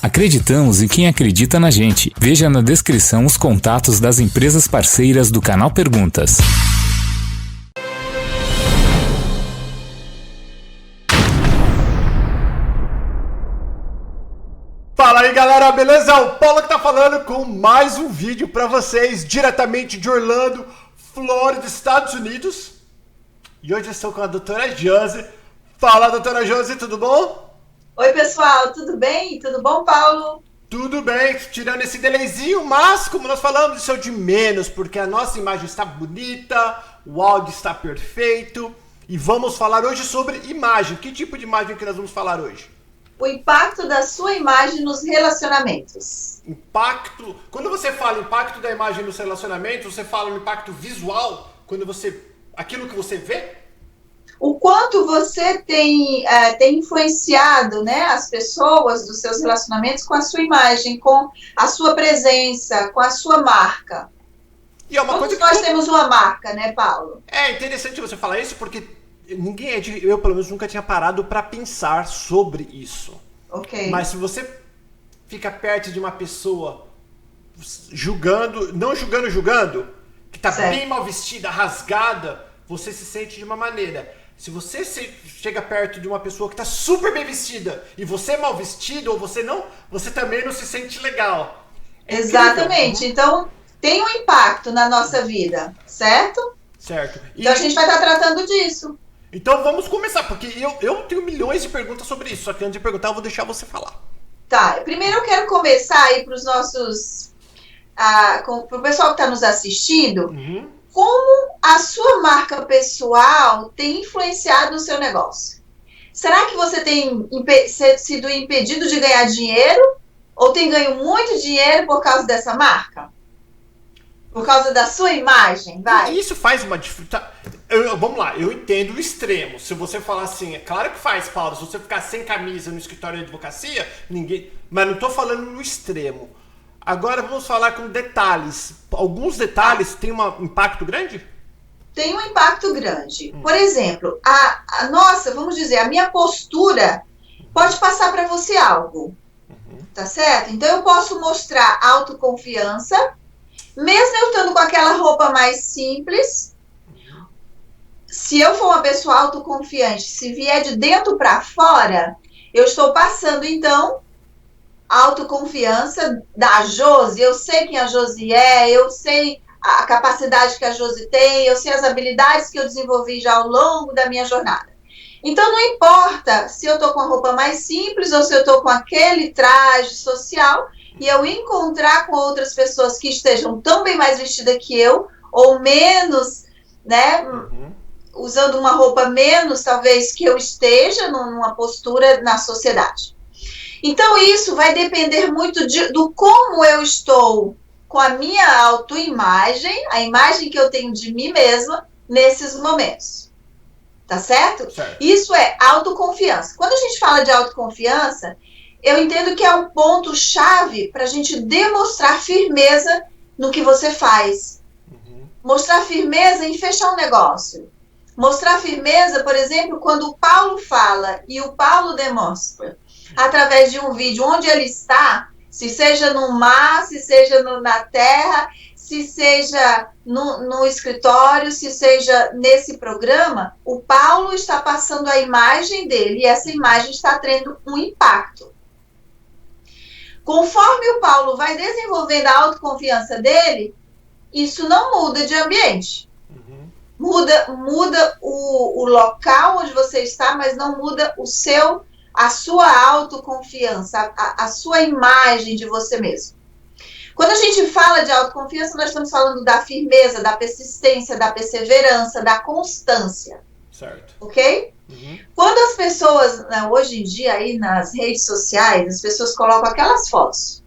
Acreditamos em quem acredita na gente. Veja na descrição os contatos das empresas parceiras do canal Perguntas. Fala aí galera, beleza? O Paulo que tá falando com mais um vídeo pra vocês, diretamente de Orlando, Flórida, Estados Unidos. E hoje eu estou com a doutora Josi. Fala, doutora Josi, tudo bom? Oi pessoal, tudo bem? Tudo bom, Paulo? Tudo bem, tirando esse delayzinho, mas como nós falamos, isso é o de menos, porque a nossa imagem está bonita, o áudio está perfeito. E vamos falar hoje sobre imagem. Que tipo de imagem que nós vamos falar hoje? O impacto da sua imagem nos relacionamentos. Impacto. Quando você fala impacto da imagem nos relacionamentos, você fala no impacto visual, quando você, aquilo que você vê? O quanto você tem influenciado, né, as pessoas dos seus relacionamentos com a sua imagem, com a sua presença, com a sua marca. E é uma Todos coisa nós temos uma marca, né, Paulo? É interessante você falar isso, porque eu pelo menos nunca tinha parado para pensar sobre isso. Ok. Mas se você fica perto de uma pessoa julgando, não julgando, que tá certo, bem mal vestida, rasgada, você se sente de uma maneira. Se você chega perto de uma pessoa que tá super bem vestida e você é mal vestido ou você não, você também não se sente legal. Exatamente. Então tem um impacto na nossa vida, certo? Certo. Então a gente vai estar tratando disso. Então vamos começar, porque eu tenho milhões de perguntas sobre isso, só que antes de perguntar eu vou deixar você falar. Tá, primeiro eu quero começar aí para os nossos, para o pessoal que está nos assistindo, como a sua marca pessoal tem influenciado no seu negócio. Será que você tem sido impedido de ganhar dinheiro ou tem ganho muito dinheiro por causa dessa marca? Por causa da sua imagem, vai? Isso faz uma diferença. Vamos lá, eu entendo o extremo. Se você falar assim, é claro que faz, Paulo. Se você ficar sem camisa no escritório de advocacia, ninguém. Mas não estou falando no extremo. Agora vamos falar com detalhes. Alguns detalhes têm um impacto grande? Tem um impacto grande. Por exemplo, a nossa, vamos dizer, a minha postura pode passar para você algo. Tá certo? Então eu posso mostrar autoconfiança, mesmo eu estando com aquela roupa mais simples. Se eu for uma pessoa autoconfiante, se vier de dentro para fora, eu estou passando, então, a autoconfiança da Josi. Eu sei quem a Josi é, eu sei a capacidade que a Josi tem, eu sei as habilidades que eu desenvolvi já ao longo da minha jornada. Então, não importa se eu estou com a roupa mais simples ou se eu estou com aquele traje social e eu encontrar com outras pessoas que estejam tão bem mais vestidas que eu, ou menos, né, usando uma roupa menos, talvez, que eu esteja numa postura na sociedade. Então, isso vai depender muito do como eu estou com a minha autoimagem, a imagem que eu tenho de mim mesma, nesses momentos. Tá certo? Certo. Isso é autoconfiança. Quando a gente fala de autoconfiança, eu entendo que é um ponto-chave para a gente demonstrar firmeza no que você faz. Mostrar firmeza em fechar um negócio. Mostrar firmeza, por exemplo, quando o Paulo fala e o Paulo demonstra, através de um vídeo onde ele está, se seja no mar, se seja na terra, se seja no escritório, se seja nesse programa, o Paulo está passando a imagem dele e essa imagem está tendo um impacto. Conforme o Paulo vai desenvolvendo a autoconfiança dele, isso não muda de ambiente. Muda o local onde você está, mas não muda a sua autoconfiança, a sua imagem de você mesmo. Quando a gente fala de autoconfiança, nós estamos falando da firmeza, da persistência, da perseverança, da constância. Certo. Ok? Quando as pessoas, hoje em dia, aí nas redes sociais, as pessoas colocam aquelas fotos.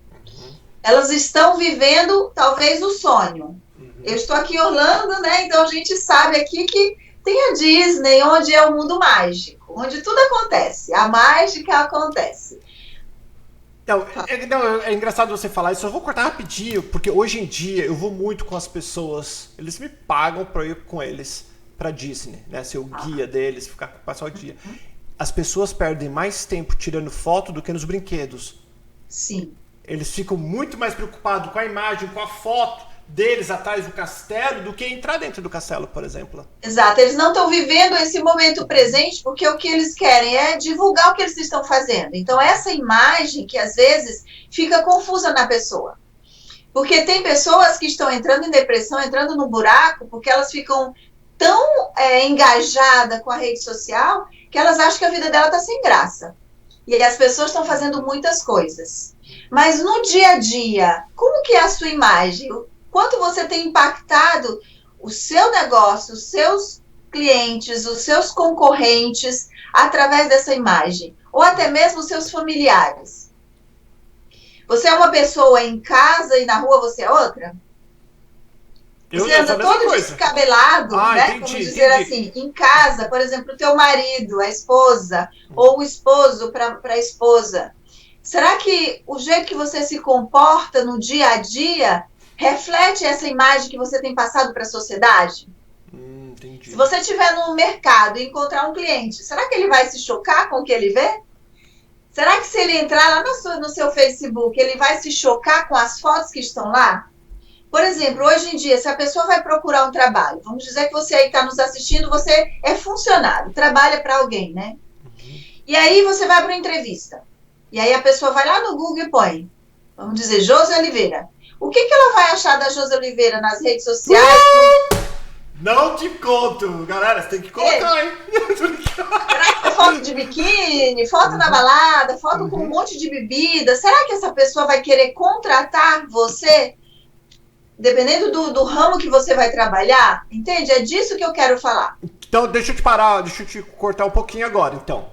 Elas estão vivendo, talvez, o sonho. Eu estou aqui em Orlando, né? Então a gente sabe aqui que tem a Disney, onde é o mundo mágico, onde tudo acontece, a mágica acontece. É engraçado você falar isso, eu vou cortar rapidinho, porque hoje em dia eu vou muito com as pessoas, eles me pagam para ir com eles pra Disney, né? Ser o guia deles, passar o dia. As pessoas perdem mais tempo tirando foto do que nos brinquedos. Sim. Eles ficam muito mais preocupados com a imagem, com a foto deles atrás do castelo, do que entrar dentro do castelo, por exemplo. Exato, eles não estão vivendo esse momento presente, porque o que eles querem é divulgar o que eles estão fazendo. Então, essa imagem que às vezes fica confusa na pessoa. Porque tem pessoas que estão entrando em depressão, entrando no buraco, porque elas ficam tão engajadas com a rede social, que elas acham que a vida dela está sem graça. E as pessoas estão fazendo muitas coisas. Mas no dia a dia, como que é a sua imagem? Quanto você tem impactado o seu negócio, os seus clientes, os seus concorrentes, através dessa imagem? Ou até mesmo os seus familiares? Você é uma pessoa em casa e na rua você é outra? Você anda todo descabelado, né? Entendi, vamos dizer assim, em casa, por exemplo, o teu marido, a esposa, ou o esposo para a esposa. Será que o jeito que você se comporta no dia a dia reflete essa imagem que você tem passado para a sociedade? Entendi. Se você estiver no mercado e encontrar um cliente, será que ele vai se chocar com o que ele vê? Será que se ele entrar lá no seu Facebook, ele vai se chocar com as fotos que estão lá? Por exemplo, hoje em dia, se a pessoa vai procurar um trabalho, vamos dizer que você aí está nos assistindo, você é funcionário, trabalha para alguém, né? E aí você vai para uma entrevista. E aí a pessoa vai lá no Google e põe, vamos dizer, Josi Oliveira. O que ela vai achar da Josi Oliveira nas redes sociais? Não te conto, galera, você tem que colocar, hein? Será que é foto de biquíni, foto na balada, foto com um monte de bebida? Será que essa pessoa vai querer contratar você? Dependendo do ramo que você vai trabalhar, entende? É disso que eu quero falar. Então, deixa eu te cortar um pouquinho agora, então.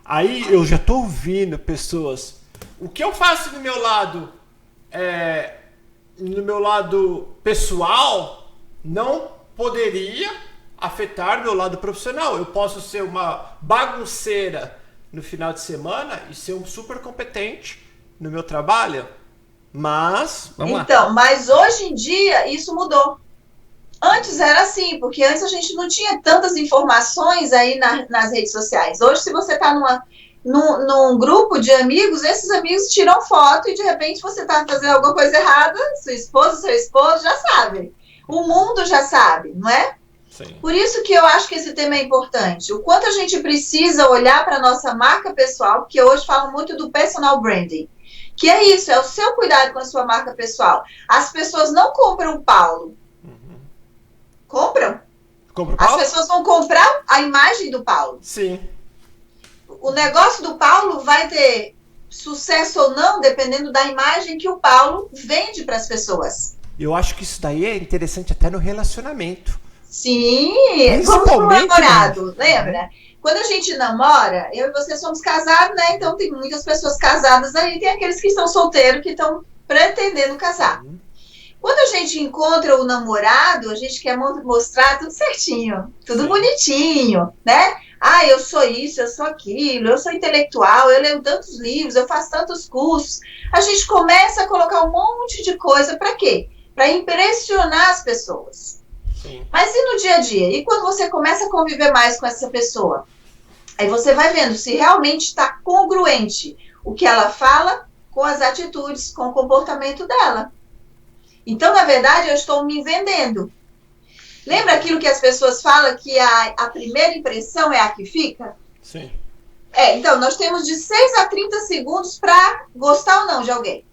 Aí eu já tô ouvindo pessoas. O que eu faço no meu lado pessoal não poderia afetar meu lado profissional. Eu posso ser uma bagunceira no final de semana e ser um super competente no meu trabalho. Mas, vamos lá. Então, mas hoje em dia isso mudou. Antes era assim, porque antes a gente não tinha tantas informações aí nas redes sociais. Hoje, se você está num grupo de amigos, esses amigos tiram foto e de repente você está fazendo alguma coisa errada, sua esposa, seu esposo já sabem. O mundo já sabe, não é? Sim. Por isso que eu acho que esse tema é importante. O quanto a gente precisa olhar para a nossa marca pessoal, porque hoje falam muito do personal branding. Que é isso, é o seu cuidado com a sua marca pessoal. As pessoas não compram o Paulo. Compram? Compra o Paulo? As pessoas vão comprar a imagem do Paulo. Sim. O negócio do Paulo vai ter sucesso ou não, dependendo da imagem que o Paulo vende para as pessoas. Eu acho que isso daí é interessante até no relacionamento. Sim, vamos pro namorado, lembra? Quando a gente namora, eu e você somos casados, né? Então tem muitas pessoas casadas aí, tem aqueles que estão solteiros, que estão pretendendo casar. Quando a gente encontra o namorado, a gente quer mostrar tudo certinho, tudo bonitinho, né? Ah, eu sou isso, eu sou aquilo, eu sou intelectual, eu leio tantos livros, eu faço tantos cursos. A gente começa a colocar um monte de coisa, para quê? Para impressionar as pessoas. Sim. Mas e no dia a dia? E quando você começa a conviver mais com essa pessoa? Aí você vai vendo se realmente está congruente o que ela fala com as atitudes, com o comportamento dela. Então, na verdade, eu estou me vendendo. Lembra aquilo que as pessoas falam que a primeira impressão é a que fica? Sim. Então, nós temos de 6 a 30 segundos para gostar ou não de alguém.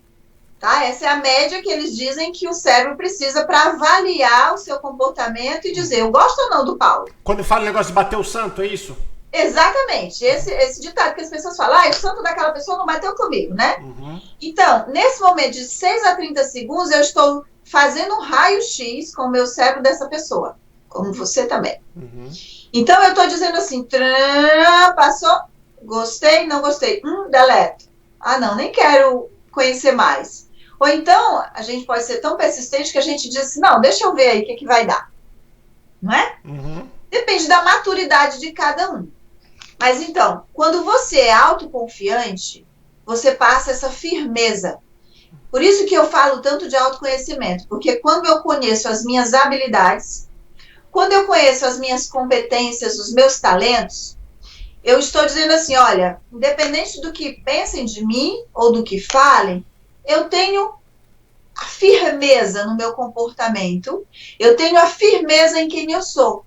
Tá? Essa é a média que eles dizem que o cérebro precisa para avaliar o seu comportamento e dizer, eu gosto ou não do Paulo. Quando fala o negócio de bater o santo, é isso? Exatamente. Esse ditado que as pessoas falam, o santo daquela pessoa não bateu comigo, né? Então, nesse momento de 6 a 30 segundos, eu estou fazendo um raio-x com o meu cérebro dessa pessoa. Como você também. Então, eu estou dizendo assim, passou, gostei, não gostei, deleto. Ah, não, nem quero conhecer mais. Ou então, a gente pode ser tão persistente que a gente diz assim, não, deixa eu ver aí o que vai dar. Não é? Depende da maturidade de cada um. Mas então, quando você é autoconfiante, você passa essa firmeza. Por isso que eu falo tanto de autoconhecimento, porque quando eu conheço as minhas habilidades, quando eu conheço as minhas competências, os meus talentos, eu estou dizendo assim, olha, independente do que pensem de mim ou do que falem, eu tenho a firmeza no meu comportamento, eu tenho a firmeza em quem eu sou.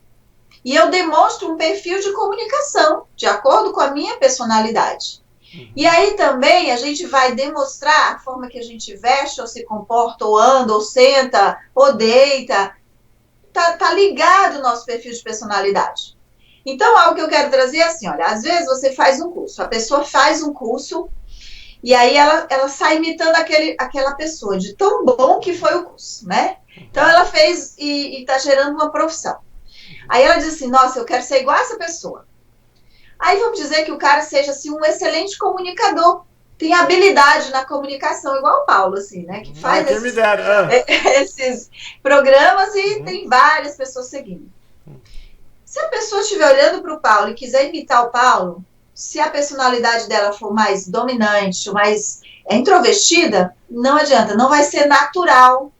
E eu demonstro um perfil de comunicação, de acordo com a minha personalidade. E aí também a gente vai demonstrar a forma que a gente veste, ou se comporta, ou anda, ou senta, ou deita. Tá ligado o nosso perfil de personalidade. Então, algo que eu quero trazer é assim, olha, às vezes você faz um curso, a pessoa faz um curso, e aí ela sai imitando aquela pessoa, de tão bom que foi o curso, né? Então, ela fez e está gerando uma profissão. Aí ela diz assim, nossa, eu quero ser igual a essa pessoa. Aí vamos dizer que o cara seja assim, um excelente comunicador, tem habilidade na comunicação, igual o Paulo, assim, né? Que faz esses programas e tem várias pessoas seguindo. Se a pessoa estiver olhando para o Paulo e quiser imitar o Paulo, se a personalidade dela for mais dominante, mais introvertida, não adianta, não vai ser natural,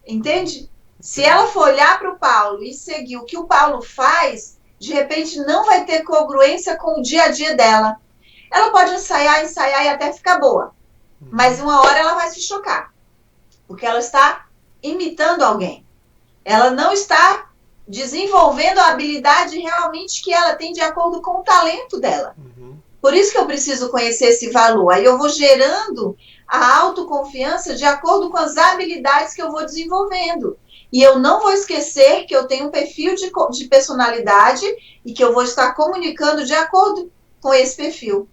entende? Se ela for olhar para o Paulo e seguir o que o Paulo faz, de repente não vai ter congruência com o dia a dia dela. Ela pode ensaiar e até ficar boa, mas uma hora ela vai se chocar, porque ela está imitando alguém. Ela não está desenvolvendo a habilidade realmente que ela tem de acordo com o talento dela. Por isso que eu preciso conhecer esse valor. Aí eu vou gerando a autoconfiança de acordo com as habilidades que eu vou desenvolvendo. E eu não vou esquecer que eu tenho um perfil de personalidade e que eu vou estar comunicando de acordo com esse perfil.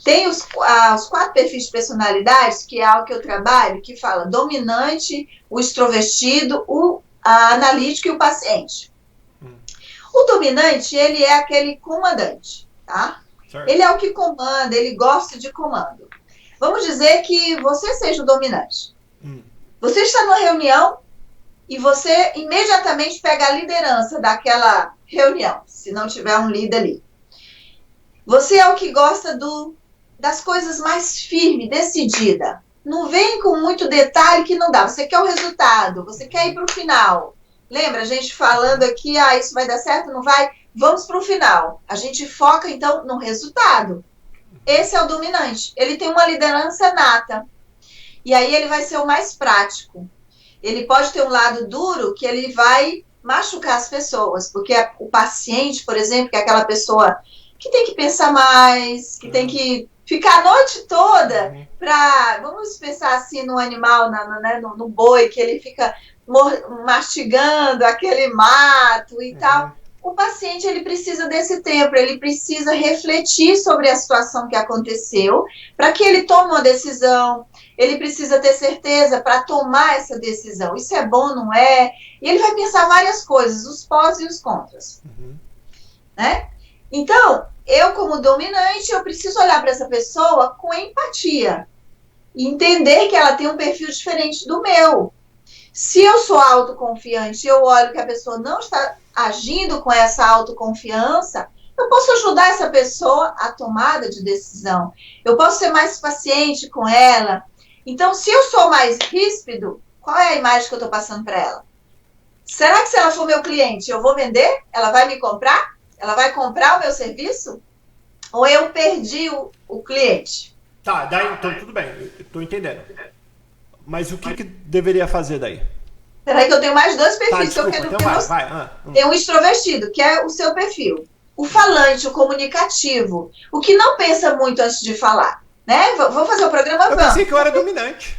Tem os 4 perfis de personalidades, que é algo que eu trabalho, que fala dominante, o extrovertido, o analítico e o paciente. O dominante, ele é aquele comandante, tá? Certo. Ele é o que comanda, ele gosta de comando. Vamos dizer que você seja o dominante. Você está numa reunião e você imediatamente pega a liderança daquela reunião, se não tiver um líder ali. Você é o que gosta das coisas mais firme, decidida. Não vem com muito detalhe que não dá. Você quer o resultado, você quer ir para o final. Lembra a gente falando aqui, isso vai dar certo, não vai? Vamos para o final. A gente foca, então, no resultado. Esse é o dominante. Ele tem uma liderança nata. E aí ele vai ser o mais prático. Ele pode ter um lado duro que ele vai machucar as pessoas. Porque o paciente, por exemplo, que é aquela pessoa que tem que pensar mais, que tem que ficar a noite toda para, vamos pensar assim no animal, no boi, que ele fica mastigando aquele mato e tal. O paciente, ele precisa desse tempo, ele precisa refletir sobre a situação que aconteceu, para que ele tome uma decisão, ele precisa ter certeza para tomar essa decisão. Isso é bom, não é? E ele vai pensar várias coisas, os pós e os contras. Né? Então, eu como dominante, eu preciso olhar para essa pessoa com empatia e entender que ela tem um perfil diferente do meu. Se eu sou autoconfiante, eu olho que a pessoa não está agindo com essa autoconfiança, eu posso ajudar essa pessoa a tomada de decisão. Eu posso ser mais paciente com ela. Então, se eu sou mais ríspido, qual é a imagem que eu estou passando para ela? Será que se ela for meu cliente, eu vou vender? Ela vai me comprar? Ela vai comprar o meu serviço? Ou eu perdi o cliente? Tá, daí, então tudo bem, eu tô entendendo. Mas o que deveria fazer daí? Peraí que eu tenho mais 2 perfis que eu quero então mostrar. Tem o extrovertido, que é o seu perfil. O falante, o comunicativo. O que não pensa muito antes de falar. Né? Vamos fazer o programa? Eu pensei que eu era dominante.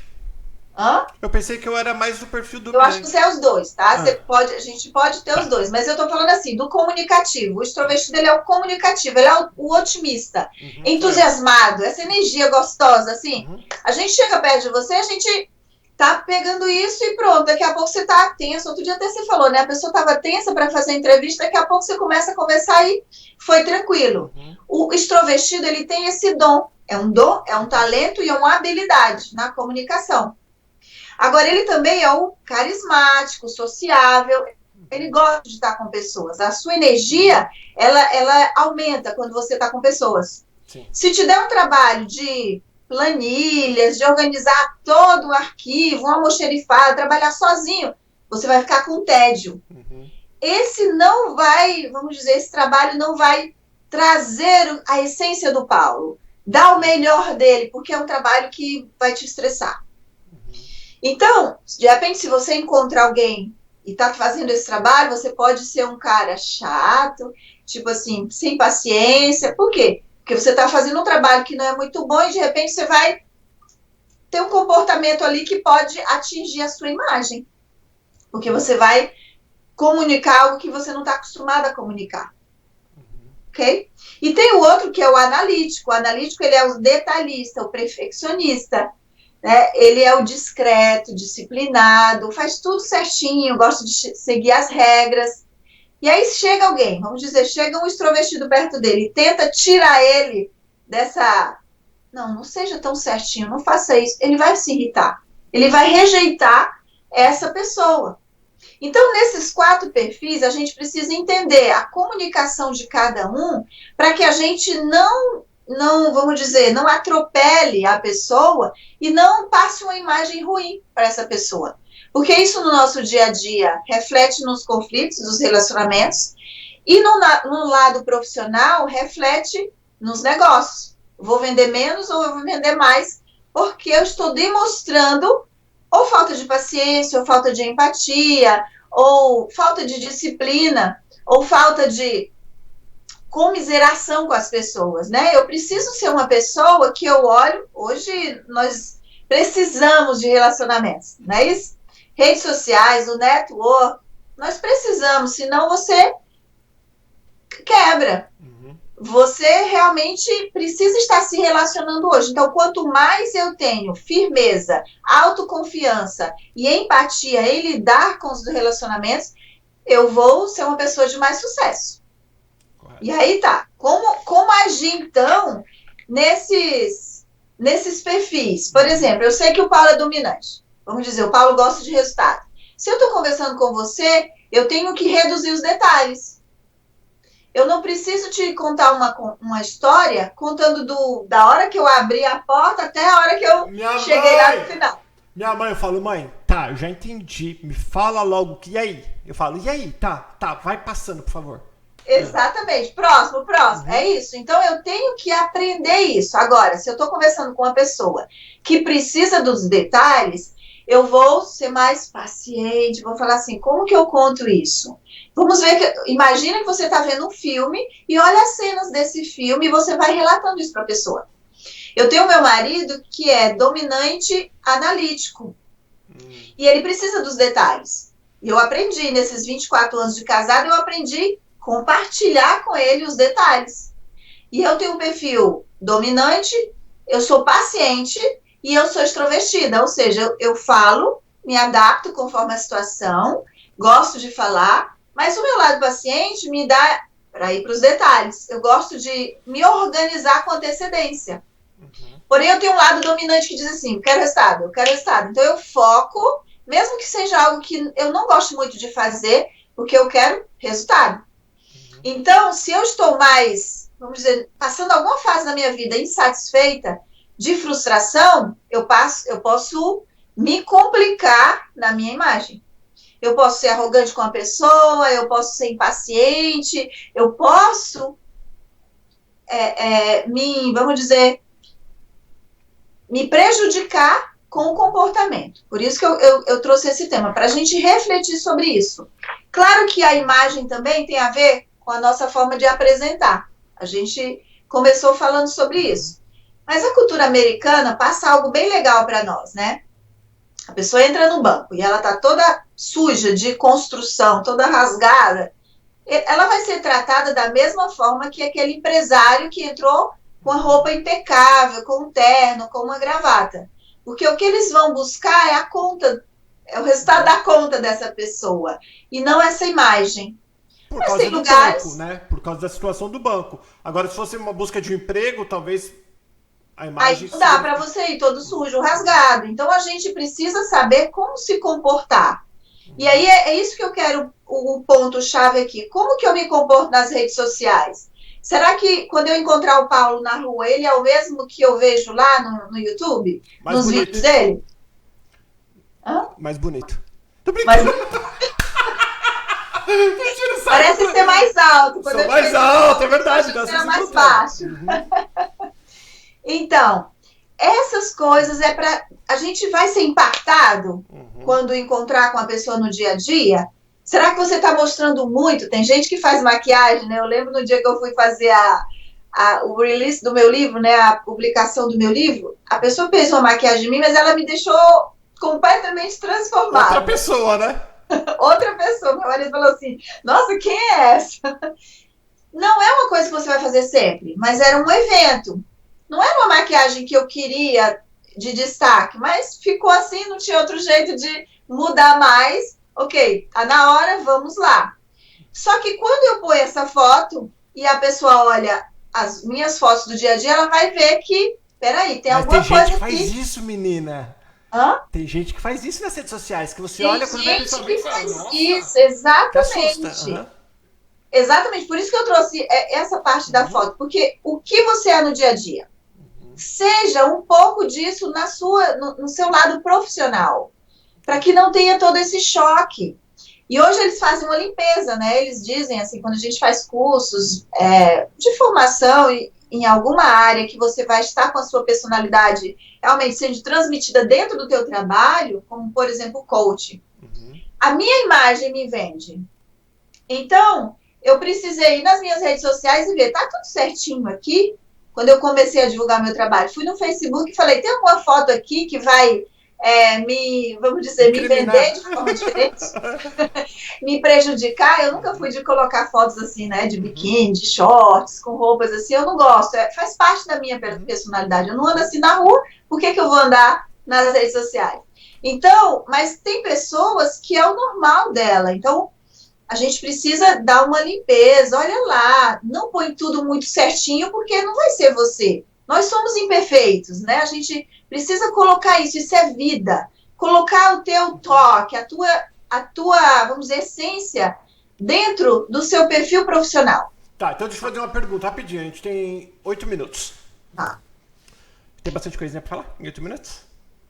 Hã? Eu pensei que eu era mais do perfil dominante. Eu acho que você é os dois, tá? A gente pode ter os dois. Mas eu tô falando assim, do comunicativo. O extrovertido, ele é o comunicativo. Ele é o otimista. Entusiasmado. Essa energia gostosa, assim. A gente chega perto de você, a gente tá pegando isso e pronto. Daqui a pouco você tá tenso. Outro dia até você falou, né? A pessoa tava tensa para fazer a entrevista, daqui a pouco você começa a conversar e foi tranquilo. O extrovertido, ele tem esse dom. É um dom, é um talento e é uma habilidade na comunicação. Agora, ele também é o carismático, sociável. Ele gosta de estar com pessoas. A sua energia, ela aumenta quando você está com pessoas. Sim. Se te der um trabalho de planilhas, de organizar todo o arquivo, uma almoxerifada, trabalhar sozinho, você vai ficar com tédio. Esse não vai, vamos dizer, esse trabalho não vai trazer a essência do Paulo, dar o melhor dele, porque é um trabalho que vai te estressar. Então, de repente, se você encontrar alguém e está fazendo esse trabalho, você pode ser um cara chato, tipo assim, sem paciência. Por quê? Porque você está fazendo um trabalho que não é muito bom e de repente você vai ter um comportamento ali que pode atingir a sua imagem. Porque você vai comunicar algo que você não está acostumado a comunicar. Ok? E tem o outro que é o analítico. O analítico, ele é o detalhista, o perfeccionista. Né? Ele é o discreto, disciplinado, faz tudo certinho, gosta de seguir as regras. E aí chega alguém, vamos dizer, chega um extrovertido perto dele e tenta tirar ele dessa... Não seja tão certinho, não faça isso. Ele vai se irritar. Ele vai rejeitar essa pessoa. Então, nesses 4 perfis, a gente precisa entender a comunicação de cada um para que a gente não, vamos dizer, não atropele a pessoa e não passe uma imagem ruim para essa pessoa. Porque isso no nosso dia a dia reflete nos conflitos dos relacionamentos e no lado profissional reflete nos negócios. Vou vender menos ou eu vou vender mais porque eu estou demonstrando ou falta de paciência, ou falta de empatia, ou falta de disciplina, ou falta de comiseração com as pessoas, né? Eu preciso ser uma pessoa que eu olho... Hoje nós precisamos de relacionamentos, não é isso? Redes sociais, o network, nós precisamos, senão você quebra. Você realmente precisa estar se relacionando hoje. Então, quanto mais eu tenho firmeza, autoconfiança e empatia em lidar com os relacionamentos, eu vou ser uma pessoa de mais sucesso. Correto. E aí tá. Como agir, então, nesses perfis? Por exemplo, eu sei que o Paulo é dominante. Vamos dizer, o Paulo gosta de resultado. Se eu estou conversando com você, eu tenho que reduzir os detalhes. Eu não preciso te contar uma história contando da hora que eu abri a porta até a hora que eu cheguei lá no final. Minha mãe, eu falo, mãe, tá, eu já entendi, me fala logo, e aí? Eu falo, e aí? Tá, vai passando, por favor. Exatamente, próximo. É isso. Então, eu tenho que aprender isso. Agora, se eu estou conversando com uma pessoa que precisa dos detalhes, eu vou ser mais paciente, vou falar assim, como que eu conto isso? Vamos ver, imagina que você está vendo um filme e olha as cenas desse filme e você vai relatando isso para a pessoa. Eu tenho meu marido que é dominante analítico e ele precisa dos detalhes. E eu aprendi, nesses 24 anos de casado, eu aprendi a compartilhar com ele os detalhes. E eu tenho um perfil dominante, eu sou paciente e eu sou extrovertida, ou seja, eu falo, me adapto conforme a situação, gosto de falar, mas o meu lado paciente me dá para ir para os detalhes. Eu gosto de me organizar com antecedência. Porém, eu tenho um lado dominante que diz assim, eu quero resultado. Então, eu foco, mesmo que seja algo que eu não gosto muito de fazer, porque eu quero resultado. Então, se eu estou mais, vamos dizer, passando alguma fase da minha vida insatisfeita, de frustração, eu posso me complicar na minha imagem. Eu posso ser arrogante com a pessoa, eu posso ser impaciente, eu posso, vamos dizer, me prejudicar com o comportamento. Por isso que eu trouxe esse tema, para a gente refletir sobre isso. Claro que a imagem também tem a ver com a nossa forma de apresentar. A gente começou falando sobre isso. Mas a cultura americana passa algo bem legal para nós, né? A pessoa entra no banco e ela está toda suja de construção, toda rasgada. Ela vai ser tratada da mesma forma que aquele empresário que entrou com a roupa impecável, com um terno, com uma gravata. Porque o que eles vão buscar é a conta, é o resultado da conta dessa pessoa, e não essa imagem. Por causa do banco, né? Por causa da situação do banco. Agora, se fosse uma busca de um emprego, talvez a imagem... Aí não dá para você ir todo sujo, rasgado. Então, a gente precisa saber como se comportar. E aí, é isso que eu quero, o ponto-chave aqui. Como que eu me comporto nas redes sociais? Será que quando eu encontrar o Paulo na rua, ele é o mesmo que eu vejo lá no YouTube? Mais nos bonito. Vídeos dele? Mais bonito. Tô brincando. Mentira, sabe? Parece ser mais alto. Sou mais alto, é verdade. Era mais baixo. Então, essas coisas é para... A gente vai ser impactado quando encontrar com a pessoa no dia a dia? Será que você está mostrando muito? Tem gente que faz maquiagem, né? Eu lembro no dia que eu fui fazer o release do meu livro, né? A publicação do meu livro. A pessoa fez uma maquiagem em mim, mas ela me deixou completamente transformada. Outra pessoa, né? Outra pessoa. Meu marido falou assim, nossa, quem é essa? Não é uma coisa que você vai fazer sempre, mas era um evento. Não era uma maquiagem que eu queria de destaque, mas ficou assim, não tinha outro jeito de mudar mais. Ok, tá na hora, vamos lá. Só que quando eu ponho essa foto e a pessoa olha as minhas fotos do dia a dia, ela vai ver que, peraí, tem alguma coisa aqui. Tem gente que faz isso, menina. Hã? Tem gente que faz isso nas redes sociais, que você tem olha quando vê pessoalmente e fala, nossa, isso, exatamente. Exatamente, por isso que eu trouxe essa parte da foto, porque o que você é no dia a dia? Seja um pouco disso no seu lado profissional, para que não tenha todo esse choque. E hoje eles fazem uma limpeza, né? Eles dizem assim, quando a gente faz cursos de formação em alguma área que você vai estar com a sua personalidade realmente sendo transmitida dentro do teu trabalho, como por exemplo o coach. A minha imagem me vende. Então, eu precisei ir nas minhas redes sociais e ver, tá tudo certinho aqui? Quando eu comecei a divulgar meu trabalho, fui no Facebook e falei, tem alguma foto aqui que vai me vender de forma diferente? Me prejudicar? Eu nunca fui de colocar fotos assim, né, de biquíni, de shorts, com roupas assim, eu não gosto. Faz parte da minha personalidade. Eu não ando assim na rua, por que eu vou andar nas redes sociais? Então, mas tem pessoas que é o normal dela, então a gente precisa dar uma limpeza, olha lá, não põe tudo muito certinho, porque não vai ser você. Nós somos imperfeitos, né? A gente precisa colocar isso é vida. Colocar o teu toque, a tua, vamos dizer, essência dentro do seu perfil profissional. Tá, então deixa eu fazer uma pergunta rapidinho, a gente tem 8 minutos. Tá. Tem bastante coisinha pra falar em 8 minutos?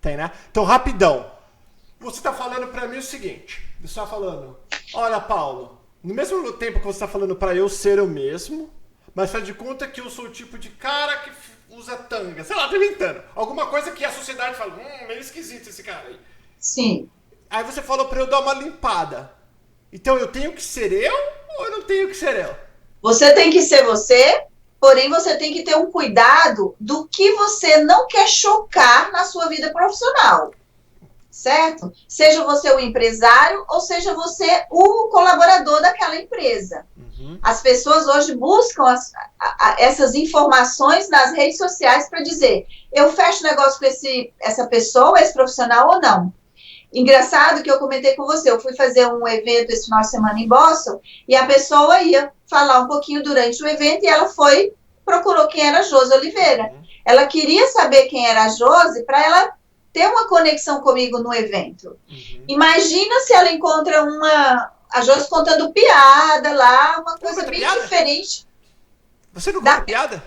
Tem, né? Então, rapidão. Você tá falando pra mim o seguinte, você tá falando, olha, Paulo, no mesmo tempo que você tá falando pra eu ser eu mesmo, mas faz de conta que eu sou o tipo de cara que usa tanga, sei lá, tô inventando. Alguma coisa que a sociedade fala, meio esquisito esse cara aí. Sim. Aí você falou pra eu dar uma limpada. Então eu tenho que ser eu ou eu não tenho que ser eu? Você tem que ser você, porém você tem que ter um cuidado do que você não quer chocar na sua vida profissional. Certo? Seja você o empresário ou seja você o colaborador daquela empresa. As pessoas hoje buscam essas informações nas redes sociais para dizer, eu fecho negócio com essa pessoa, esse profissional ou não. Engraçado que eu comentei com você, eu fui fazer um evento esse final de semana em Boston e a pessoa ia falar um pouquinho durante o evento e ela procurou quem era a Josi Oliveira. Ela queria saber quem era a Josi para ela ter uma conexão comigo no evento. Imagina se ela encontra a Josi contando piada lá, uma coisa bem diferente. Você não conta piada?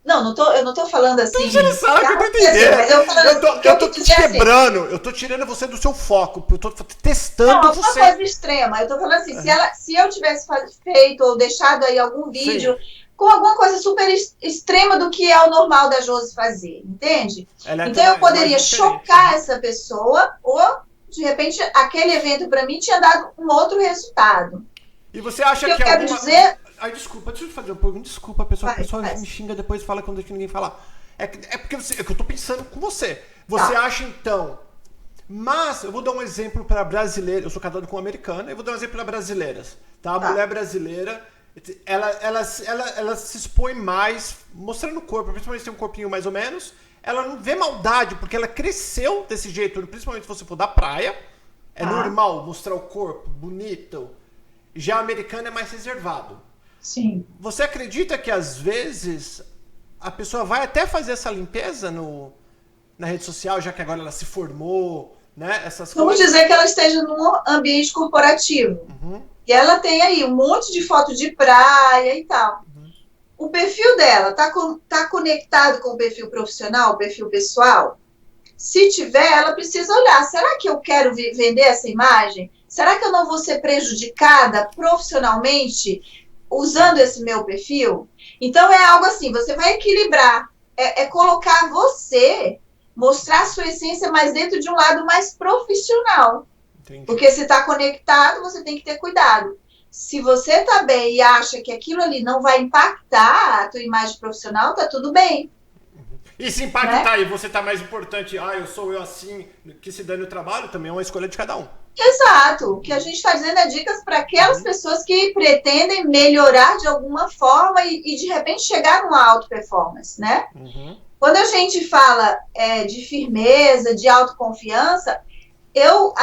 Não, eu não tô falando assim. Você sabe que eu tô entendendo. Mas eu tô te quebrando, eu tô tirando você do seu foco, eu tô testando não, você. Não, uma coisa extrema. Eu tô falando assim, se eu tivesse feito ou deixado aí algum vídeo com alguma coisa super extrema do que é o normal da Josi fazer, entende? Então eu poderia chocar essa pessoa ou, de repente, aquele evento para mim tinha dado um outro resultado. E você acha que eu quero dizer... Ai, desculpa, deixa eu fazer uma pergunta. Desculpa, a pessoa me xinga depois fala quando deixa ninguém falar. É que eu tô pensando com você. Você acha, então... Mas, eu vou dar um exemplo para brasileiras. Eu sou casado com uma americana, eu vou dar um exemplo para brasileiras. Tá? A mulher brasileira, ela se expõe mais, mostrando o corpo, principalmente se tem um corpinho mais ou menos. Ela não vê maldade, porque ela cresceu desse jeito, principalmente se você for da praia. É normal mostrar o corpo bonito. Já a americana é mais reservado. Sim. Você acredita que, às vezes, a pessoa vai até fazer essa limpeza na rede social, já que agora ela se formou, né? Vamos dizer que ela esteja num ambiente corporativo. E ela tem aí um monte de foto de praia e tal. O perfil dela tá conectado com o perfil profissional, o perfil pessoal? Se tiver, ela precisa olhar. Será que eu quero vender essa imagem? será que eu não vou ser prejudicada profissionalmente usando esse meu perfil? Então, é algo assim, você vai equilibrar, é colocar você, mostrar a sua essência, mas dentro de um lado mais profissional. Entendi. Porque se está conectado, você tem que ter cuidado. Se você está bem e acha que aquilo ali não vai impactar a tua imagem profissional, tá tudo bem. E se impactar e você tá mais importante, eu sou eu assim, que se dane o trabalho, também é uma escolha de cada um. Exato. O que a gente está dizendo é dicas para aquelas pessoas que pretendem melhorar de alguma forma e de repente chegar numa alta performance, né? Quando a gente fala de firmeza, de autoconfiança, eu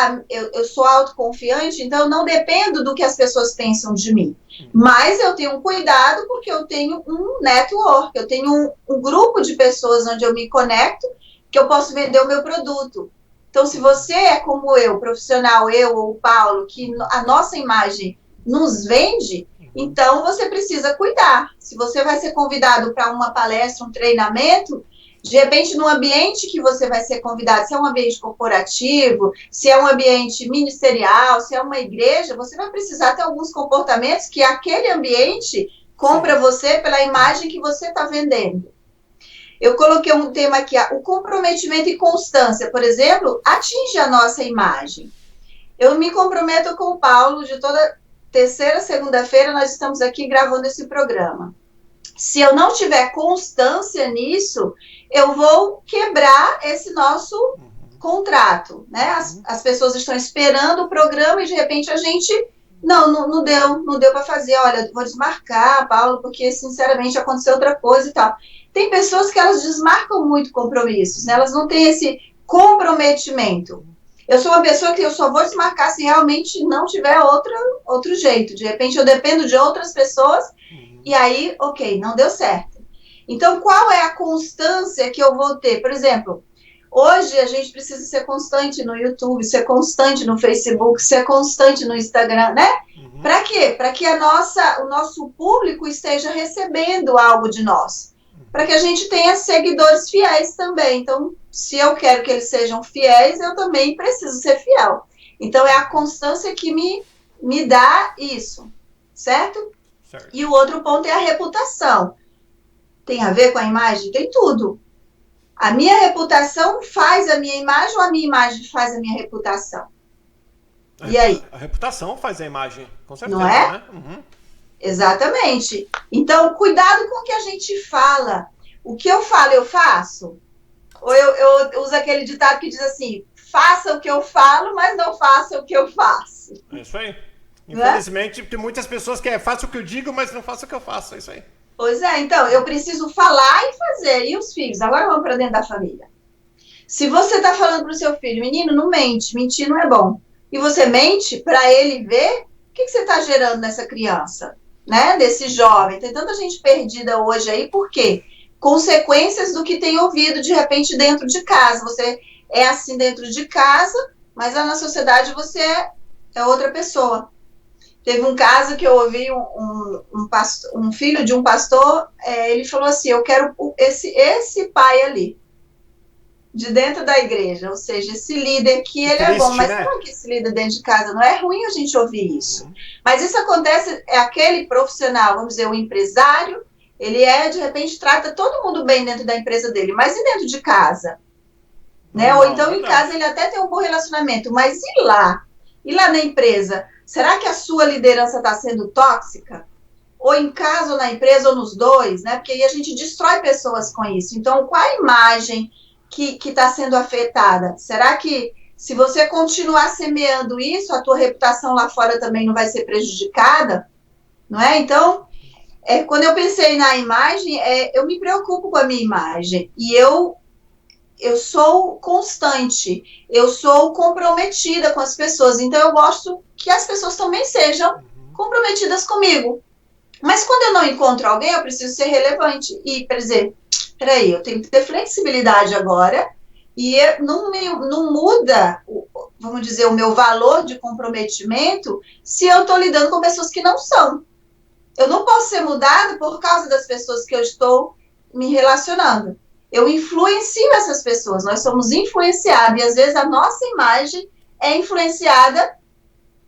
sou autoconfiante, então eu não dependo do que as pessoas pensam de mim. Mas eu tenho um cuidado porque eu tenho um network, eu tenho um grupo de pessoas onde eu me conecto, que eu posso vender o meu produto. Então, se você é como eu, profissional, eu ou o Paulo, que a nossa imagem nos vende, então você precisa cuidar. Se você vai ser convidado para uma palestra, um treinamento, de repente, no ambiente que você vai ser convidado, se é um ambiente corporativo, se é um ambiente ministerial, se é uma igreja, você vai precisar ter alguns comportamentos que aquele ambiente compra você pela imagem que você está vendendo. Eu coloquei um tema aqui, o comprometimento e constância, por exemplo, atinge a nossa imagem. Eu me comprometo com o Paulo, de toda terceira, segunda-feira, nós estamos aqui gravando esse programa. Se eu não tiver constância nisso, eu vou quebrar esse nosso contrato, né? As pessoas estão esperando o programa e, de repente, a gente... Não deu para fazer. Olha, vou desmarcar, Paulo, porque, sinceramente, aconteceu outra coisa e tal. Tem pessoas que elas desmarcam muito compromissos, né? Elas não têm esse comprometimento. Eu sou uma pessoa que eu só vou desmarcar se realmente não tiver outro jeito. De repente, eu dependo de outras pessoas e aí, ok, não deu certo. Então, qual é a constância que eu vou ter? Por exemplo, hoje a gente precisa ser constante no YouTube, ser constante no Facebook, ser constante no Instagram, né? Para quê? Para que o nosso público esteja recebendo algo de nós. Para que a gente tenha seguidores fiéis também. Então, se eu quero que eles sejam fiéis, eu também preciso ser fiel. Então, é a constância que me dá isso, certo? E o outro ponto é a reputação. Tem a ver com a imagem? Tem tudo. A minha reputação faz a minha imagem ou a minha imagem faz a minha reputação? E aí? A reputação faz a imagem, com certeza, não é? Né? Exatamente. Então, cuidado com o que a gente fala. O que eu falo, eu faço? Ou eu uso aquele ditado que diz assim, faça o que eu falo, mas não faça o que eu faço. É isso aí. Infelizmente, tem muitas pessoas que façam o que eu digo, mas não façam o que eu faço. É isso aí. Pois é, então, eu preciso falar e fazer. E os filhos? Agora vamos para dentro da família. Se você está falando para o seu filho, menino, não mente, mentir não é bom. E você mente para ele ver, o que você está gerando nessa criança, né? Desse jovem. Tem tanta gente perdida hoje aí, por quê? Consequências do que tem ouvido, de repente, dentro de casa. Você é assim dentro de casa, mas lá na sociedade você é outra pessoa. Teve um caso que eu ouvi um filho de um pastor, ele falou assim, eu quero esse pai ali, de dentro da igreja, ou seja, esse líder que ele é bom, mas não é que esse líder dentro de casa, não é ruim a gente ouvir isso. Mas isso acontece, é aquele profissional, vamos dizer, o empresário, ele de repente, trata todo mundo bem dentro da empresa dele, mas e dentro de casa? Né? Ou então em casa ele até tem um bom relacionamento, mas e lá? E lá na empresa? Será que a sua liderança está sendo tóxica? Ou em casa, ou na empresa, ou nos dois, né? Porque aí a gente destrói pessoas com isso. Então, qual a imagem que está sendo afetada? Será que se você continuar semeando isso, a tua reputação lá fora também não vai ser prejudicada? Não é? Então, quando eu pensei na imagem, eu me preocupo com a minha imagem. E eu sou constante, eu sou comprometida com as pessoas, então eu gosto que as pessoas também sejam comprometidas comigo. Mas quando eu não encontro alguém, eu preciso ser relevante. E, por exemplo, peraí, eu tenho que ter flexibilidade agora, e não muda, vamos dizer, o meu valor de comprometimento se eu estou lidando com pessoas que não são. Eu não posso ser mudada por causa das pessoas que eu estou me relacionando. Eu influencio essas pessoas, nós somos influenciados, e às vezes a nossa imagem é influenciada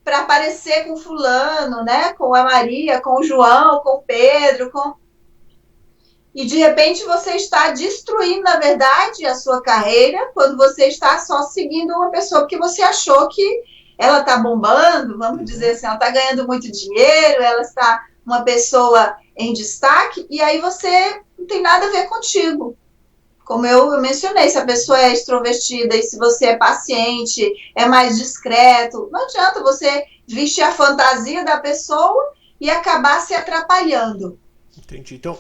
para aparecer com fulano, né? Com a Maria, com o João, com o Pedro, E de repente você está destruindo, na verdade, a sua carreira quando você está só seguindo uma pessoa porque você achou que ela está bombando, vamos dizer assim, ela está ganhando muito dinheiro, ela está uma pessoa em destaque, e aí você não tem nada a ver contigo. Como eu mencionei, se a pessoa é extrovertida e se você é paciente, é mais discreto, não adianta você vestir a fantasia da pessoa e acabar se atrapalhando. Entendi. Então,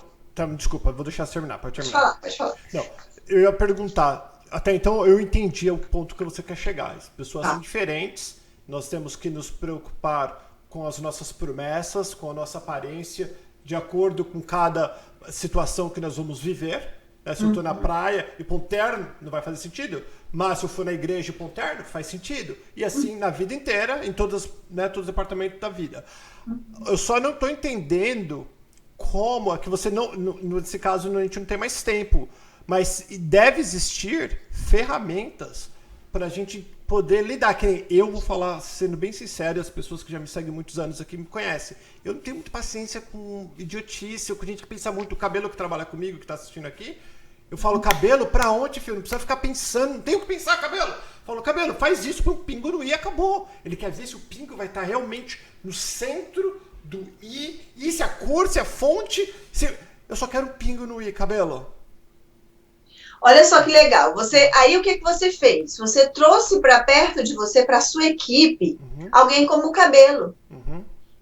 desculpa, vou deixar você terminar. Pode terminar. Pode falar. Não, eu ia perguntar, até então eu entendi o ponto que você quer chegar. As pessoas são diferentes, nós temos que nos preocupar com as nossas promessas, com a nossa aparência, de acordo com cada situação que nós vamos viver. Se eu estou na praia e Ponterno, não vai fazer sentido. Mas se eu for na igreja e Ponterno, faz sentido. E assim na vida inteira, em todos os departamentos da vida. Eu só não estou entendendo como é que você não... Nesse caso, a gente não tem mais tempo. Mas deve existir ferramentas para a gente poder lidar. Que eu vou falar, sendo bem sincero, as pessoas que já me seguem muitos anos aqui me conhecem. Eu não tenho muita paciência com idiotice, ou com gente que pensa muito. O Cabelo que trabalha comigo, que está assistindo aqui, eu falo, Cabelo, pra onde, filho? Não precisa ficar pensando, não tem o que pensar, Cabelo. Eu falo, Cabelo, faz isso para o pingo no i e acabou. Ele quer ver se o pingo vai estar realmente no centro do i, e se a cor, se a fonte... Eu só quero um pingo no i, Cabelo. Olha só que legal. Aí o que você fez? Você trouxe para perto de você, para sua equipe, alguém como o Cabelo.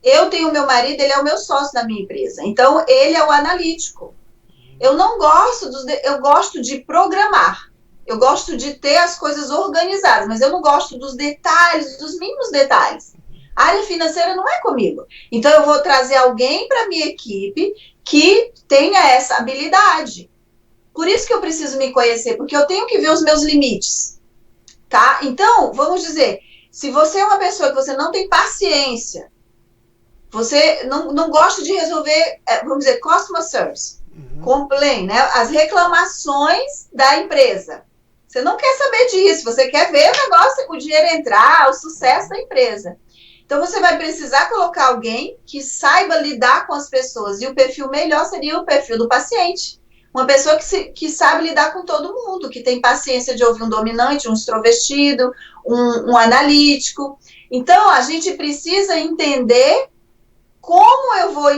Eu tenho meu marido, ele é o meu sócio da minha empresa. Então, ele é o analítico. Eu não gosto eu gosto de programar. Eu gosto de ter as coisas organizadas, mas eu não gosto dos detalhes, dos mínimos detalhes. A área financeira não é comigo. Então, eu vou trazer alguém para minha equipe que tenha essa habilidade. Por isso que eu preciso me conhecer, porque eu tenho que ver os meus limites, tá? Então, vamos dizer, se você é uma pessoa que você não tem paciência, você não gosta de resolver, vamos dizer, customer service, complain, né? As reclamações da empresa. Você não quer saber disso, você quer ver o negócio, o dinheiro entrar, o sucesso da empresa. Então, você vai precisar colocar alguém que saiba lidar com as pessoas, e o perfil melhor seria o perfil do paciente. Uma pessoa que sabe lidar com todo mundo, que tem paciência de ouvir um dominante, um extrovertido, um analítico. Então, a gente precisa entender como eu vou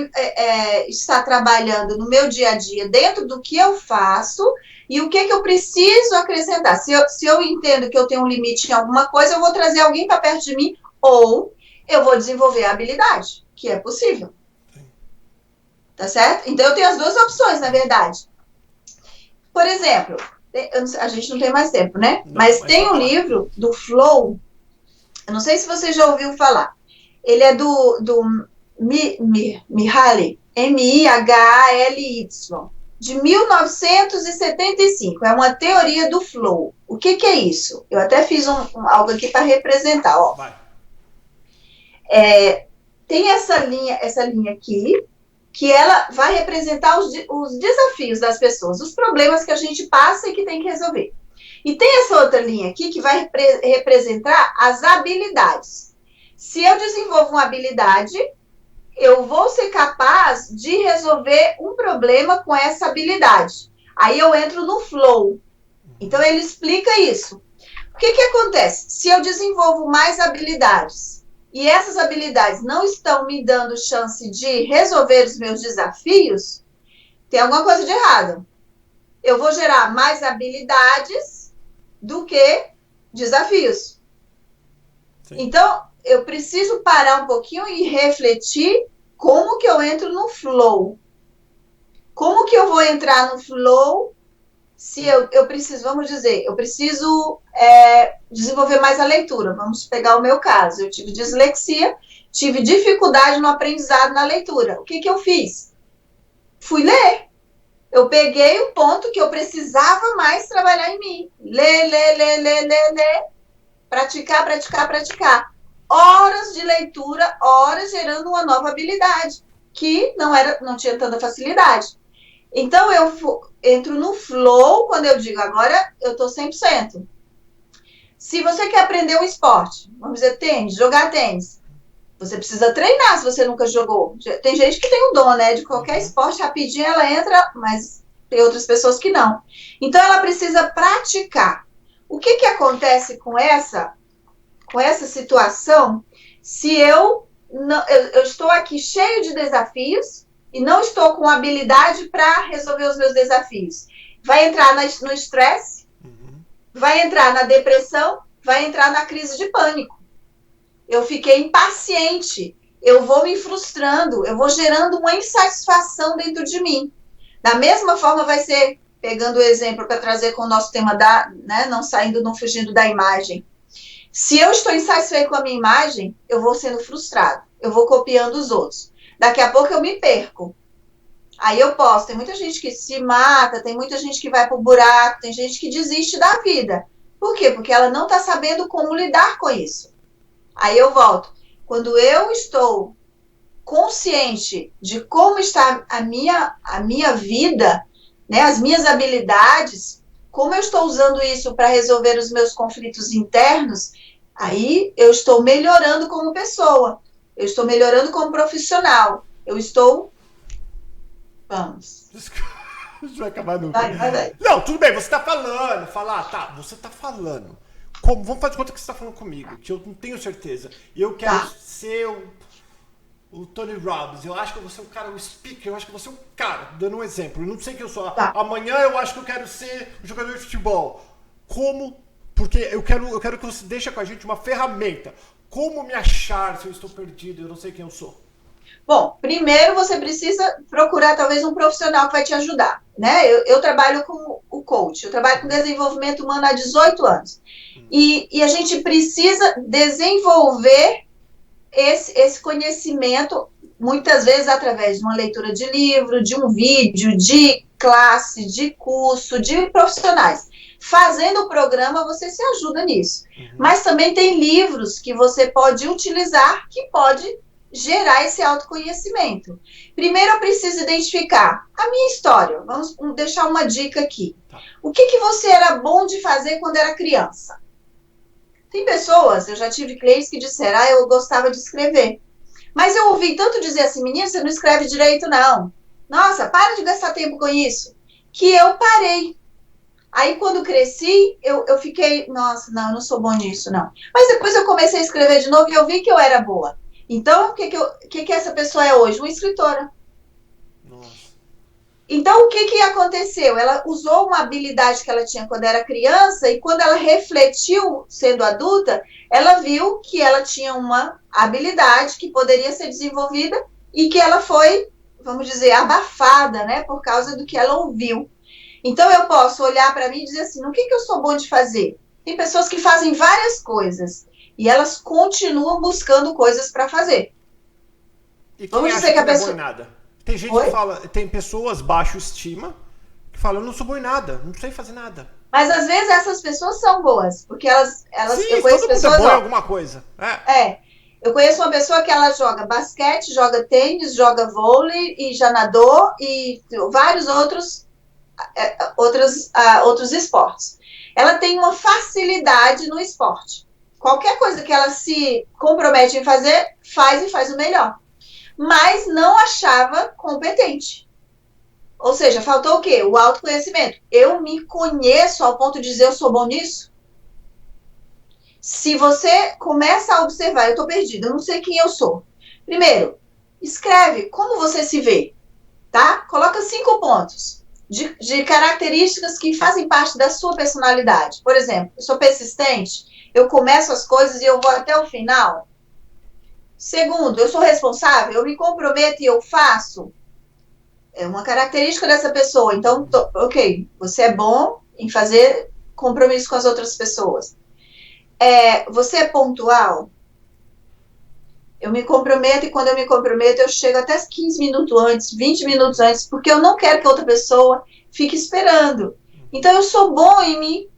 estar trabalhando no meu dia a dia, dentro do que eu faço, e o que eu preciso acrescentar. Se eu entendo que eu tenho um limite em alguma coisa, eu vou trazer alguém para perto de mim, ou eu vou desenvolver a habilidade, que é possível. Tá certo? Então, eu tenho as duas opções, na verdade. Por exemplo, a gente não tem mais tempo, né? Mas tem um livro do Flow, eu não sei se você já ouviu falar. Ele é do Mihaly, M-I-H-A-L-Y, de 1975. É uma teoria do Flow. O que é isso? Eu até fiz algo aqui para representar. Ó. Tem essa linha aqui, que ela vai representar os desafios das pessoas, os problemas que a gente passa e que tem que resolver. E tem essa outra linha aqui que vai representar as habilidades. Se eu desenvolvo uma habilidade, eu vou ser capaz de resolver um problema com essa habilidade. Aí eu entro no flow. Então, ele explica isso. O que acontece? Se eu desenvolvo mais habilidades, e essas habilidades não estão me dando chance de resolver os meus desafios, tem alguma coisa de errado. Eu vou gerar mais habilidades do que desafios. Sim. Então, eu preciso parar um pouquinho e refletir como que eu entro no flow. Como que eu vou entrar no flow se eu preciso, vamos dizer, eu preciso desenvolver mais a leitura. Vamos pegar o meu caso. Eu tive dislexia, tive dificuldade no aprendizado na leitura. O que eu fiz? Fui ler. Eu peguei um ponto que eu precisava mais trabalhar em mim. Ler. Praticar. Horas de leitura, horas gerando uma nova habilidade, que não tinha tanta facilidade. Então, eu entro no flow quando eu digo, agora eu estou 100%. Se você quer aprender um esporte, vamos dizer tênis, jogar tênis, Você precisa treinar se você nunca jogou. Tem gente que tem um dom, né? De qualquer esporte, rapidinho ela entra, mas tem outras pessoas que não. Então, ela precisa praticar. O que acontece com essa situação se eu estou aqui cheio de desafios e não estou com habilidade para resolver os meus desafios? Vai entrar no estresse, vai entrar na depressão, vai entrar na crise de pânico. Eu fiquei impaciente, eu vou me frustrando, eu vou gerando uma insatisfação dentro de mim. Da mesma forma vai ser, pegando o exemplo para trazer com o nosso tema não fugindo da imagem. Se eu estou insatisfeito com a minha imagem, eu vou sendo frustrado, eu vou copiando os outros. Daqui a pouco eu me perco. Aí tem muita gente que se mata, tem muita gente que vai pro buraco, tem gente que desiste da vida. Por quê? Porque ela não está sabendo como lidar com isso. Aí eu volto. Quando eu estou consciente de como está a minha vida, né, as minhas habilidades, como eu estou usando isso para resolver os meus conflitos internos, aí eu estou melhorando como pessoa, eu estou melhorando como profissional, eu estou... Vamos. Isso vai acabar nunca. Vai. Não, tudo bem, você está falando. Você está falando. Como? Vamos fazer de conta que você está falando comigo, que eu não tenho certeza. E eu quero ser o Tony Robbins. Eu acho que eu vou ser o speaker. Eu acho que eu vou ser um cara, dando um exemplo. Eu não sei quem eu sou. Amanhã eu acho que eu quero ser um jogador de futebol. Como? Porque eu quero que você deixe com a gente uma ferramenta. Como me achar se eu estou perdido? Eu não sei quem eu sou. Bom, primeiro você precisa procurar talvez um profissional que vai te ajudar, né? Eu trabalho com o coach, eu trabalho com desenvolvimento humano há 18 anos. E a gente precisa desenvolver esse conhecimento, muitas vezes através de uma leitura de livro, de um vídeo, de classe, de curso, de profissionais. Fazendo o programa, você se ajuda nisso. Mas também tem livros que você pode utilizar, que pode gerar esse autoconhecimento. Primeiro eu preciso identificar a minha história. Vamos deixar uma dica aqui. O que você era bom de fazer quando era criança? Tem pessoas, eu já tive clientes que disseram, eu gostava de escrever. Mas eu ouvi tanto dizer assim, menina, você não escreve direito não. Nossa, para de gastar tempo com isso. Que eu parei. Aí quando cresci, eu fiquei, nossa, não, eu não sou bom nisso, não. Mas depois eu comecei a escrever de novo e eu vi que eu era boa. Então, o que essa pessoa é hoje? Uma escritora. Nossa. Então, o que aconteceu? Ela usou uma habilidade que ela tinha quando era criança e quando ela refletiu, sendo adulta, ela viu que ela tinha uma habilidade que poderia ser desenvolvida e que ela foi, vamos dizer, abafada, né? Por causa do que ela ouviu. Então, eu posso olhar para mim e dizer assim, o que eu sou bom de fazer? Tem pessoas que fazem várias coisas. E elas continuam buscando coisas para fazer. E vamos dizer que a pessoa não é boa em nada. Tem gente que fala, tem pessoas baixo estima que falam, eu não sou boa em nada, não sei fazer nada. Mas às vezes essas pessoas são boas, porque elas Sim, eu conheço todo pessoas mundo é bom em alguma coisa. Eu conheço uma pessoa que ela joga basquete, joga tênis, joga vôlei e já nadou e vários outros esportes. Ela tem uma facilidade no esporte. Qualquer coisa que ela se compromete em fazer, faz o melhor. Mas não achava competente. Ou seja, faltou o quê? O autoconhecimento. Eu me conheço ao ponto de dizer eu sou bom nisso? Se você começa a observar, eu estou perdida, eu não sei quem eu sou. Primeiro, escreve como você se vê, tá? Coloca 5 pontos de características que fazem parte da sua personalidade. Por exemplo, eu sou persistente, eu começo as coisas e eu vou até o final. Segundo, eu sou responsável, eu me comprometo e eu faço. É uma característica dessa pessoa. Então, ok, você é bom em fazer compromisso com as outras pessoas. Você é pontual? Eu me comprometo e quando eu me comprometo, eu chego até 15 minutos antes, 20 minutos antes, porque eu não quero que a outra pessoa fique esperando. Então, eu sou bom em me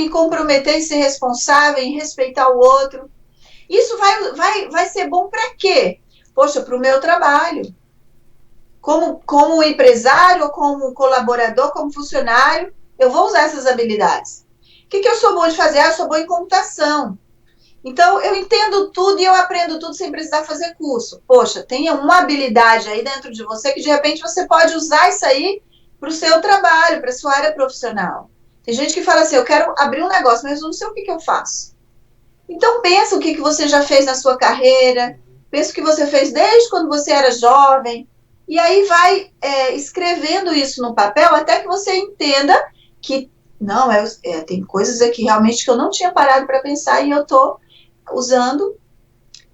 comprometer em ser responsável, em respeitar o outro. Isso vai ser bom para quê? Poxa, para o meu trabalho. Como empresário, como colaborador, como funcionário, eu vou usar essas habilidades. O que eu sou bom de fazer? Eu sou bom em computação. Então, eu entendo tudo e eu aprendo tudo sem precisar fazer curso. Poxa, tenha uma habilidade aí dentro de você que, de repente, você pode usar isso aí para o seu trabalho, para a sua área profissional. Tem gente que fala assim, eu quero abrir um negócio, mas eu não sei o que eu faço. Então, pensa o que você já fez na sua carreira, pensa o que você fez desde quando você era jovem, e aí vai escrevendo isso no papel até que você entenda que, não, tem coisas aqui realmente que eu não tinha parado para pensar e eu estou usando,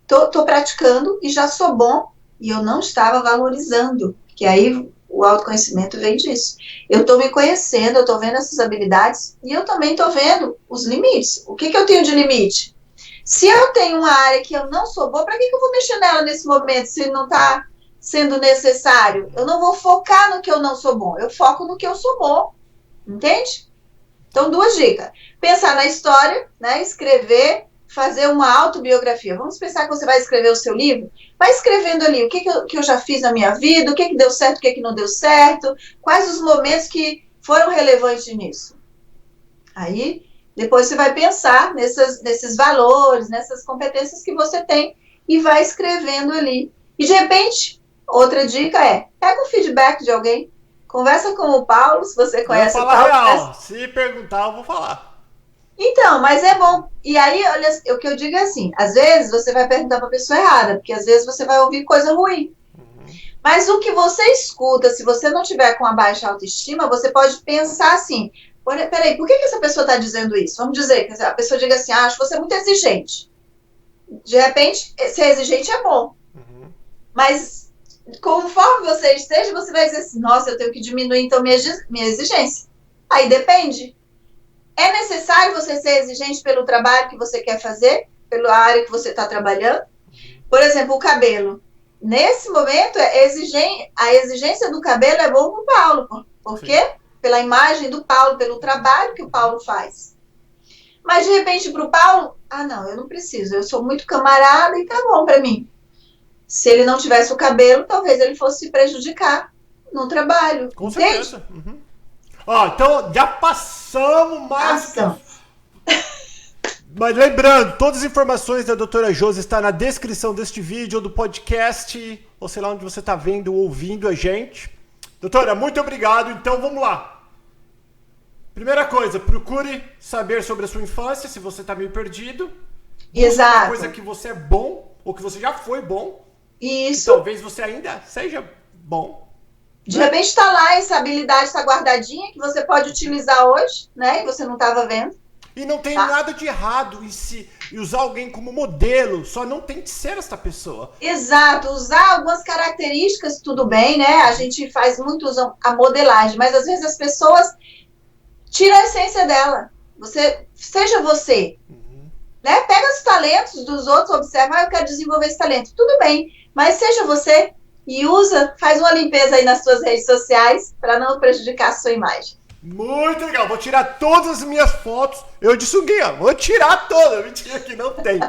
estou praticando e já sou bom e eu não estava valorizando, que aí o autoconhecimento vem disso. Eu estou me conhecendo, eu estou vendo essas habilidades e eu também estou vendo os limites. O que eu tenho de limite? Se eu tenho uma área que eu não sou boa, para que eu vou mexer nela nesse momento se não está sendo necessário? Eu não vou focar no que eu não sou bom, eu foco no que eu sou bom, entende? Então, 2 dicas. Pensar na história, né, escrever, fazer uma autobiografia. Vamos pensar que você vai escrever o seu livro? Vai escrevendo ali o que eu já fiz na minha vida, o que deu certo, o que não deu certo, quais os momentos que foram relevantes nisso. Aí, depois você vai pensar nesses valores, nessas competências que você tem e vai escrevendo ali. E, de repente, outra dica pega um feedback de alguém, conversa com o Paulo, se você conhece o Paulo. Real. Se perguntar, eu vou falar. Então, mas é bom. E aí, olha, o que eu digo é assim, às vezes você vai perguntar para a pessoa errada, porque às vezes você vai ouvir coisa ruim. Mas o que você escuta, se você não tiver com a baixa autoestima, você pode pensar assim, peraí, por que essa pessoa está dizendo isso? Vamos dizer que a pessoa diga assim, acho que você é muito exigente. De repente, ser exigente é bom. Mas, conforme você esteja, você vai dizer assim, nossa, eu tenho que diminuir então minha exigência. Aí depende. É necessário você ser exigente pelo trabalho que você quer fazer, pela área que você está trabalhando? Por exemplo, o cabelo. Nesse momento, a exigência do cabelo é bom para o Paulo. Por quê? Pela imagem do Paulo, pelo trabalho que o Paulo faz. Mas, de repente, para o Paulo, não, eu não preciso, eu sou muito camarada e tá bom para mim. Se ele não tivesse o cabelo, talvez ele fosse se prejudicar no trabalho. Com certeza. Então já passamos mais. Mas lembrando, todas as informações da doutora Josi estão na descrição deste vídeo ou do podcast, ou sei lá onde você está vendo ou ouvindo a gente. Doutora, muito obrigado. Então vamos lá. Primeira coisa, procure saber sobre a sua infância, se você está meio perdido. Exato. Uma coisa que você é bom, ou que você já foi bom. Isso. E talvez você ainda seja bom. De repente está lá, essa habilidade está guardadinha, que você pode utilizar hoje, né? E você não estava vendo. E não tem nada de errado em usar alguém como modelo, só não tem que ser essa pessoa. Exato, usar algumas características, tudo bem, né? A gente faz muito a modelagem, mas às vezes as pessoas tiram a essência dela. Seja você, né? Pega os talentos dos outros, observa, eu quero desenvolver esse talento. Tudo bem, mas seja você. E faz uma limpeza aí nas suas redes sociais para não prejudicar a sua imagem. Muito legal, vou tirar todas as minhas fotos. Eu de sunguinha, vou tirar todas. Mentira que não tem.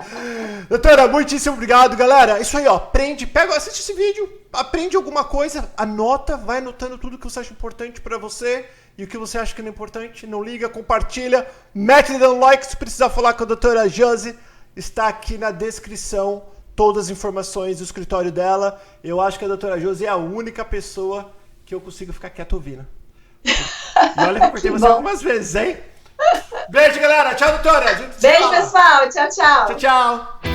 Doutora, muitíssimo obrigado, galera. Isso aí, assiste esse vídeo, aprende alguma coisa, anota, vai anotando tudo que você acha importante para você e o que você acha que não é importante. Não liga, compartilha, mete dando like. Se precisar falar com a doutora Josi, está aqui na descrição. Todas as informações do escritório dela. Eu acho que a doutora Josi é a única pessoa que eu consigo ficar quieto ouvindo. E olha que eu cortei você algumas vezes, hein? Beijo, galera. Tchau, doutora. Beijo, pessoal. Tchau, tchau. Tchau, tchau.